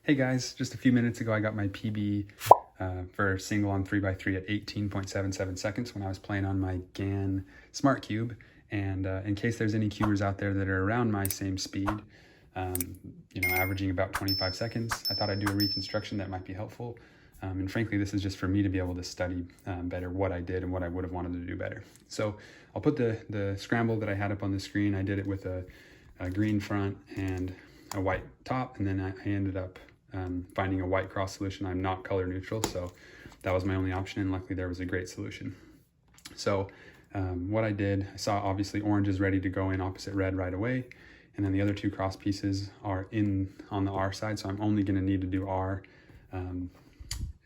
Hey guys, just a few minutes ago I got my PB for single on 3x3 at 18.77 seconds when I was playing on my GAN Smart Cube. And in case there's any cubers out there that are around my same speed, averaging about 25 seconds, I thought I'd do a reconstruction that might be helpful. And frankly, this is just for me to be able to study better what I did and what I would have wanted to do better. So I'll put the scramble that I had up on the screen. I did it with a green front and a white top, and then I ended up finding a white cross solution. I'm not color neutral, so that was my only option, and luckily there was a great solution. So what I did, I saw obviously orange is ready to go in opposite red right away, and then the other two cross pieces are in on the R side, so I'm only going to need to do R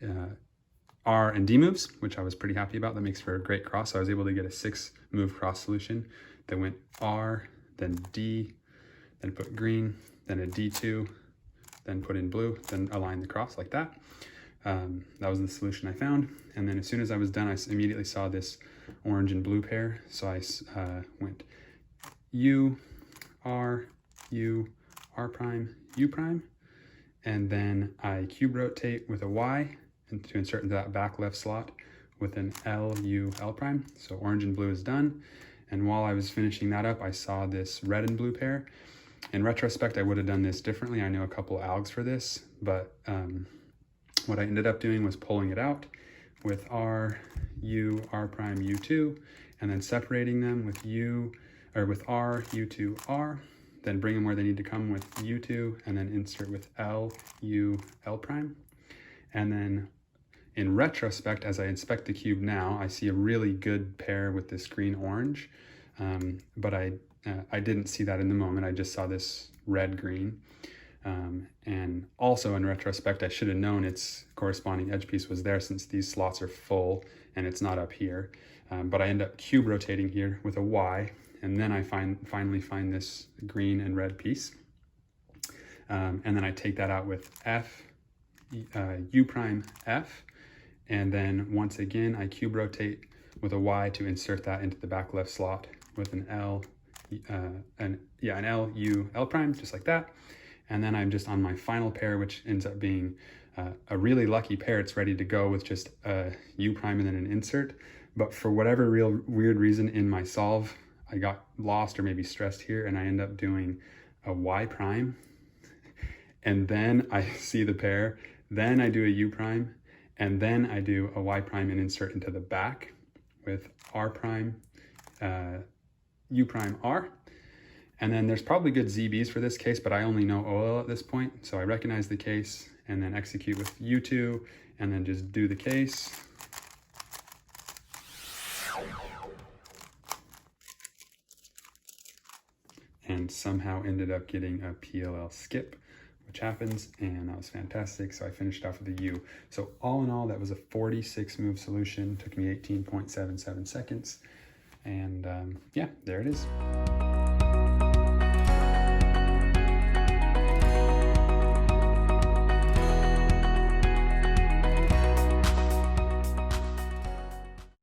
and D moves, which I was pretty happy about. That makes for a great cross. So I was able to get a 6-move cross solution that went R, then D, then put green, then a D2, then put in blue, then align the cross like that. That was the solution I found. And then as soon as I was done, I immediately saw this orange and blue pair. So I went U, R prime, U prime. And then I cube rotate with a Y and to insert into that back left slot with an L, U, L prime. So orange and blue is done. And while I was finishing that up, I saw this red and blue pair. In retrospect, I would have done this differently. I know a couple algs for this, but what I ended up doing was pulling it out with R, U, R prime, U2, and then separating them with R, U2, R, then bring them where they need to come with U2, and then insert with L, U, L prime. And then in retrospect, as I inspect the cube now, I see a really good pair with this green-orange, but I didn't see that in the moment. I just saw this red-green. And also in retrospect, I should have known its corresponding edge piece was there since these slots are full and it's not up here. But I end up cube rotating here with a Y, and then I finally find this green and red piece. And then I take that out with F, U prime F, and then once again, I cube rotate with a Y to insert that into the back left slot with an L, an L, U, L prime, just like that. And then I'm just on my final pair, which ends up being a really lucky pair. It's ready to go with just a U prime and then an insert. But for whatever real weird reason in my solve, I got lost or maybe stressed here, and I end up doing a Y prime. And then I see the pair, then I do a U prime, and then I do a Y prime and insert into the back with R prime, U prime, R. And then there's probably good ZBs for this case, but I only know OL at this point. So I recognize the case and then execute with U2 and then just do the case. And somehow ended up getting a PLL skip, which happens, and that was fantastic. So I finished off with a U. So all in all, that was a 46-move solution. Took me 18.77 seconds. And yeah, there it is.